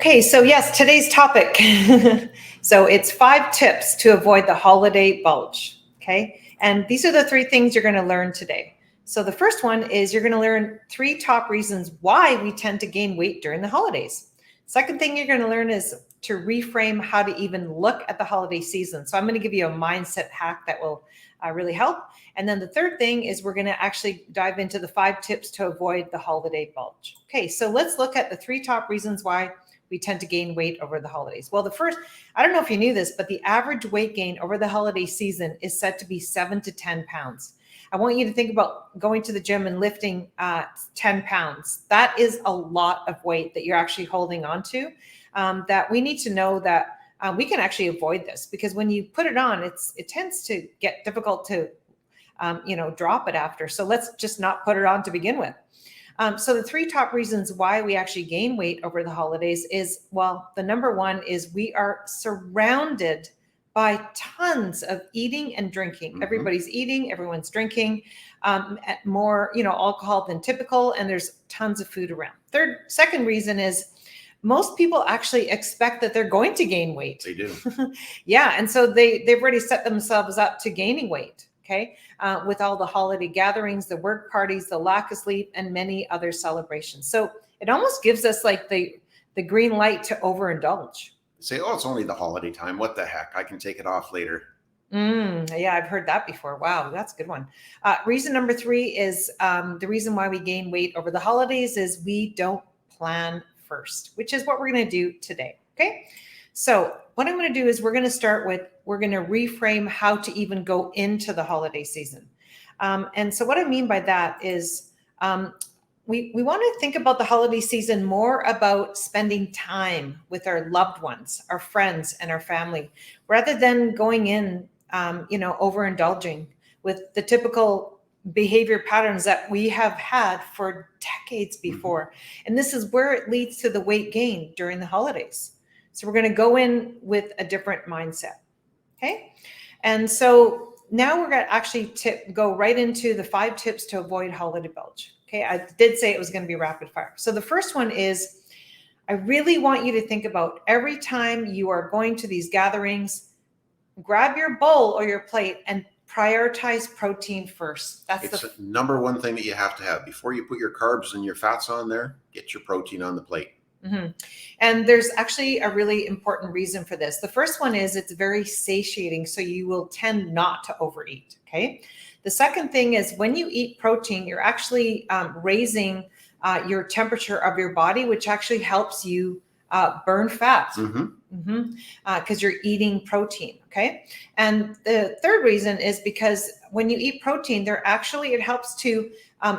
Okay, so yes, today's topic. So it's 5 tips to avoid the holiday bulge. Okay, and these are the 3 things you're going to learn today. So the first one is you're going to learn 3 top reasons why we tend to gain weight during the holidays. Second thing you're going to learn is to reframe how to even look at the holiday season. So I'm going to give you a mindset hack that will really help. And then the third thing is we're going to actually dive into the 5 tips to avoid the holiday bulge. Okay, so let's look at the 3 top reasons why we tend to gain weight over the holidays. Well, the first, I don't know if you knew this, but the average weight gain over the holiday season is said to be 7 to 10 pounds. I want you to think about going to the gym and lifting 10 pounds. That is a lot of weight that you're actually holding on to, that we need to know that we can actually avoid this, because when you put it on, it tends to get difficult to drop it after. So let's just not put it on to begin with. So the 3 top reasons why we actually gain weight over the holidays is, well, the number one is we are surrounded by tons of eating and drinking. Mm-hmm. Everybody's eating, everyone's drinking, more, alcohol than typical, and there's tons of food around. Second reason is most people actually expect that they're going to gain weight. They do. Yeah, and so they've already set themselves up to gaining weight. Okay, with all the holiday gatherings, the work parties, the lack of sleep, and many other celebrations. So it almost gives us like the green light to overindulge. Say, oh, it's only the holiday time. What the heck? I can take it off later. Yeah, I've heard that before. Wow, that's a good one. Reason number 3 is the reason why we gain weight over the holidays is we don't plan first, which is what we're going to do today. Okay. So what I'm going to do is we're going to reframe how to even go into the holiday season. And so what I mean by that is we want to think about the holiday season more about spending time with our loved ones, our friends, and our family, rather than going in, overindulging with the typical behavior patterns that we have had for decades before. Mm-hmm. And this is where it leads to the weight gain during the holidays. So we're going to go in with a different mindset. Okay. And so now we're going to actually go right into the 5 tips to avoid holiday bulge. Okay. I did say it was going to be rapid fire. So the first one is, I really want you to think about every time you are going to these gatherings, grab your bowl or your plate and prioritize protein first. It's the number one thing that you have to have before you put your carbs and your fats on there. Get your protein on the plate. Mm-hmm. And there's actually a really important reason for this. The first one is it's very satiating, so you will tend not to overeat. Okay. The second thing is when you eat protein, you're actually raising your temperature of your body, which actually helps you burn fat. Because you're eating protein. Okay. And the third reason is because when you eat protein, it helps to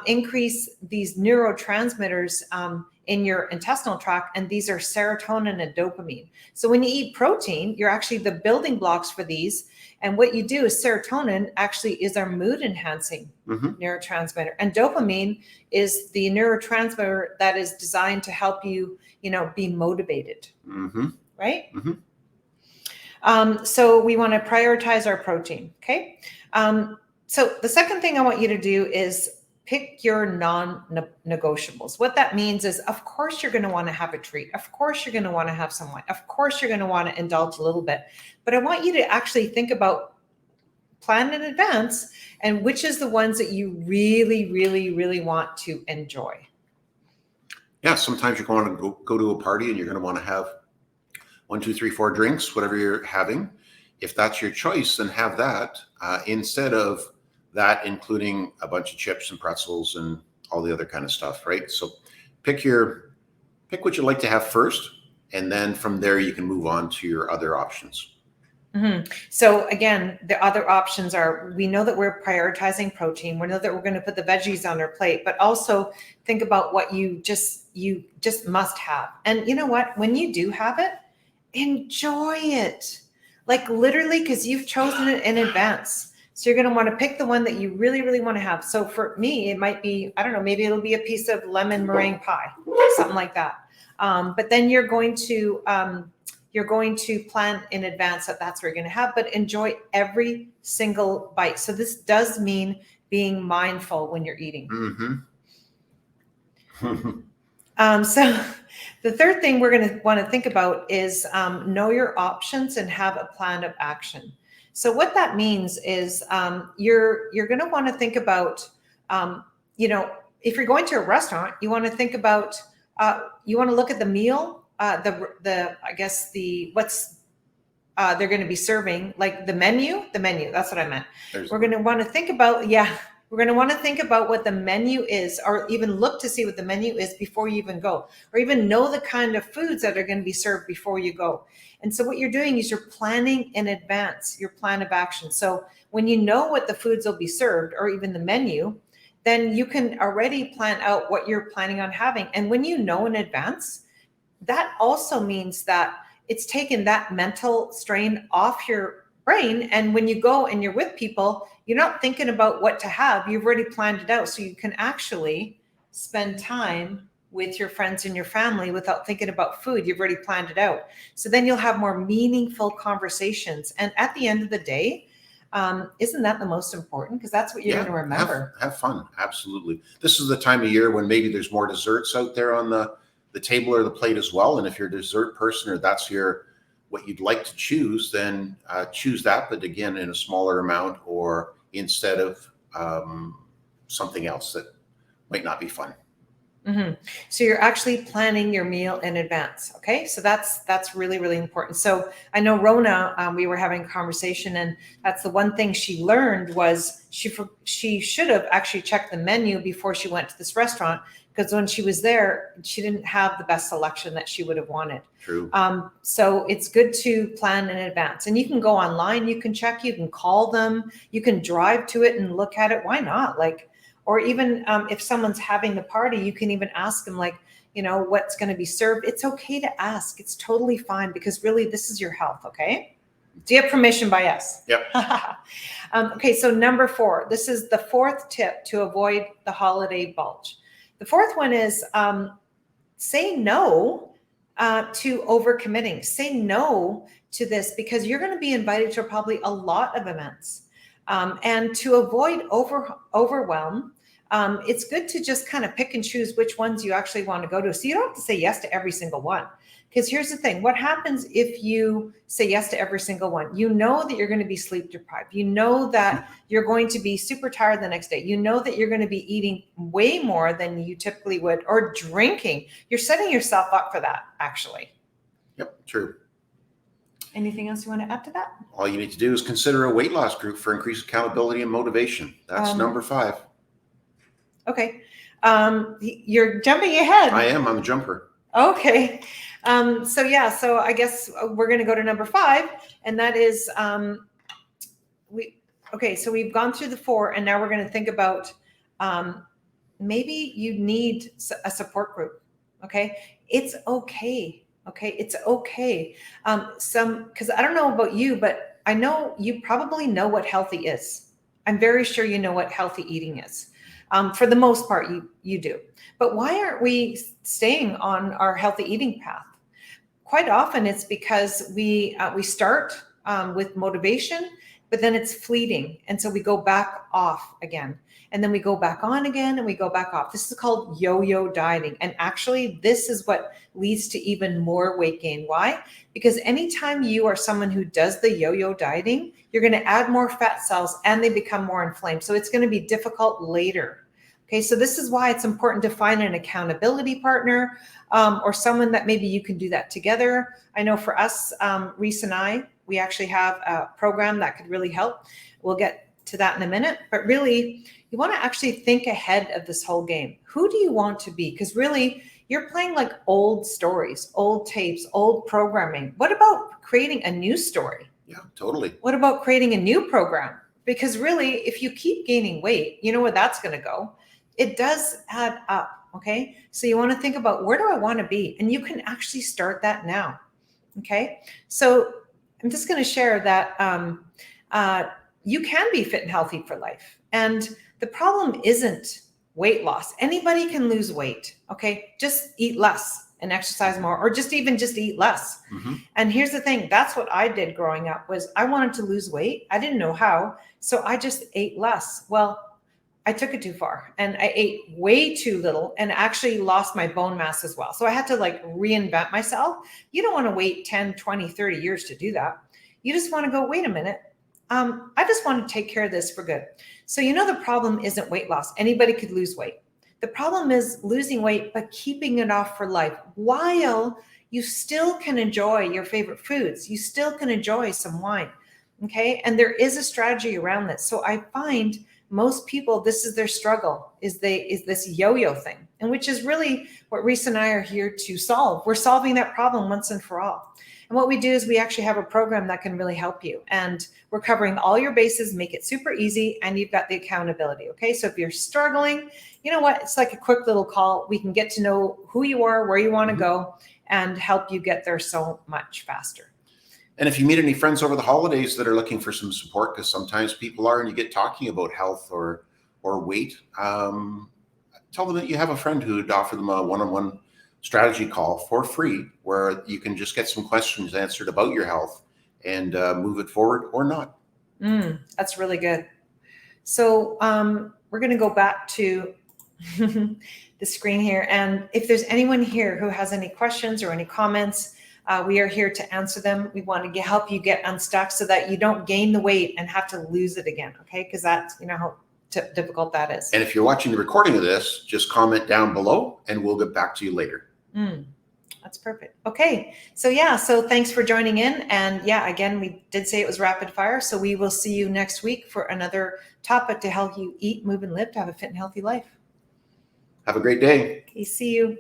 increase these neurotransmitters in your intestinal tract, and these are serotonin and dopamine. So when you eat protein, you're actually the building blocks for these. And what you do is serotonin actually is our mood enhancing neurotransmitter, and dopamine is the neurotransmitter that is designed to help you, be motivated. Right? So we want to prioritize our protein. Okay. So the second thing I want you to do is pick your non-negotiables. What that means is, of course, you're going to want to have a treat. Of course, you're going to want to have some wine. Of course, you're going to want to indulge a little bit. But I want you to actually think about, plan in advance, and which is the ones that you really, really, really want to enjoy. Yeah, sometimes you're going to go to a party and you're going to want to have 1, 2, 3, 4 drinks, whatever you're having. If that's your choice, then have that instead of that including a bunch of chips and pretzels and all the other kind of stuff, right? So pick what you like to have first, and then from there you can move on to your other options. So again, the other options are, we know that we're prioritizing protein. We know that we're going to put the veggies on our plate, but also think about what you just must have. And you know what? When you do have it, enjoy it. Like literally, because you've chosen it in advance. So you're going to want to pick the one that you really, really want to have. So for me, it might be, I don't know, maybe it'll be a piece of lemon meringue pie, something like that. But then you're going to plan in advance that that's what you're going to have, but enjoy every single bite. So this does mean being mindful when you're eating. The third thing we're going to want to think about is know your options and have a plan of action. So what that means is you're going to want to think about, if you're going to a restaurant, you want to think about, you want to look at the meal, what's they're going to be serving, like the menu, that's what I meant. We're going to want to think about, we're going to want to think about what the menu is, or even look to see what the menu is before you even go, or even know the kind of foods that are going to be served before you go. And so what you're doing is you're planning in advance your plan of action. So when you know what the foods will be served, or even the menu, then you can already plan out what you're planning on having. And when you know in advance, that also means that it's taken that mental strain off your brain. And when you go and you're with people, you're not thinking about what to have. You've already planned it out. So you can actually spend time with your friends and your family without thinking about food. You've already planned it out. So then you'll have more meaningful conversations. And at the end of the day, isn't that the most important? Because that's what you're going to remember. Have fun. Absolutely. This is the time of year when maybe there's more desserts out there on the table or the plate as well. And if you're a dessert person, or that's what you'd like to choose, then choose that, but again, in a smaller amount, or instead of something else that might not be fun. Mm-hmm. So you're actually planning your meal in advance. Okay. So that's really, really important. So I know Rona, we were having a conversation, and that's the one thing she learned was she should have actually checked the menu before she went to this restaurant, because when she was there, she didn't have the best selection that she would have wanted. True. So it's good to plan in advance, and you can go online, you can check, you can call them, you can drive to it and look at it. Why not? Or even if someone's having the party, you can even ask them, what's going to be served. It's okay to ask. It's totally fine, because really this is your health. Okay. Do you have permission by us? Yep. Okay. So number 4, this is the 4th tip to avoid the holiday bulge. The 4th one is say no to overcommitting. Say no to this, because you're going to be invited to probably a lot of events. And to avoid overwhelm, it's good to just kind of pick and choose which ones you actually want to go to. So you don't have to say yes to every single one. Because here's the thing, what happens if you say yes to every single one? You know that you're going to be sleep deprived. You know that you're going to be super tired the next day. You know that you're going to be eating way more than you typically would, or drinking. You're setting yourself up for that, actually. Yep, true. Anything else you want to add to that? All you need to do is consider a weight loss group for increased accountability and motivation. That's number 5. Okay. You're jumping ahead. I am. I'm a jumper. Okay. So I guess we're going to go to number 5, and that is, so we've gone through the 4, and now we're going to think about, maybe you need a support group. Okay. It's okay. Okay. It's okay. Because I don't know about you, but I know you probably know what healthy is. I'm very sure you know what healthy eating is. For the most part, you do. But why aren't we staying on our healthy eating path? Quite often it's because we start with motivation, but then it's fleeting. And so we go back off again. And then we go back on again, and we go back off. This is called yo-yo dieting. And actually, this is what leads to even more weight gain. Why? Because anytime you are someone who does the yo-yo dieting, you're going to add more fat cells, and they become more inflamed. So it's going to be difficult later. Okay, so this is why it's important to find an accountability partner, or someone that maybe you can do that together. I know for us, Reese and I, we actually have a program that could really help. We'll get to that in a minute, but really, you want to actually think ahead of this whole game. Who do you want to be? Because really, you're playing like old stories, old tapes, old programming. What about creating a new story? Yeah, totally. What about creating a new program? Because really, if you keep gaining weight, you know where that's going to go. It does add up. Okay. So you want to think about, where do I want to be? And you can actually start that now. Okay. So I'm just going to share that you can be fit and healthy for life. And the problem isn't weight loss. Anybody can lose weight. Okay. Just eat less and exercise more, or just eat less. Mm-hmm. And here's the thing. That's what I did growing up, was I wanted to lose weight. I didn't know how. So I just ate less. Well, I took it too far and I ate way too little and actually lost my bone mass as well. So I had to like reinvent myself. You don't want to wait 10, 20, 30 years to do that. You just want to go, wait a minute. I just want to take care of this for good. So, the problem isn't weight loss. Anybody could lose weight. The problem is losing weight, but keeping it off for life while you still can enjoy your favorite foods. You still can enjoy some wine. Okay. And there is a strategy around this. So I find most people, this is their struggle, is this yo-yo thing, and which is really what Reese and I are here to solve. We're solving that problem once and for all. And what we do is we actually have a program that can really help you. And we're covering all your bases, make it super easy, and you've got the accountability. Okay. So if you're struggling, you know what? It's like a quick little call. We can get to know who you are, where you want to go, and help you get there so much faster. And if you meet any friends over the holidays that are looking for some support, because sometimes people are, and you get talking about health or weight, tell them that you have a friend who would offer them a one-on-one strategy call for free, where you can just get some questions answered about your health and move it forward or not. That's really good. So we're going to go back to the screen here. And if there's anyone here who has any questions or any comments, we are here to answer them. We want to help you get unstuck so that you don't gain the weight and have to lose it again. Okay. Because that's, how difficult that is. And if you're watching the recording of this, just comment down below and we'll get back to you later. That's perfect. Okay. So thanks for joining in. And again, we did say it was rapid fire. So we will see you next week for another topic to help you eat, move, and live to have a fit and healthy life. Have a great day. Okay. See you.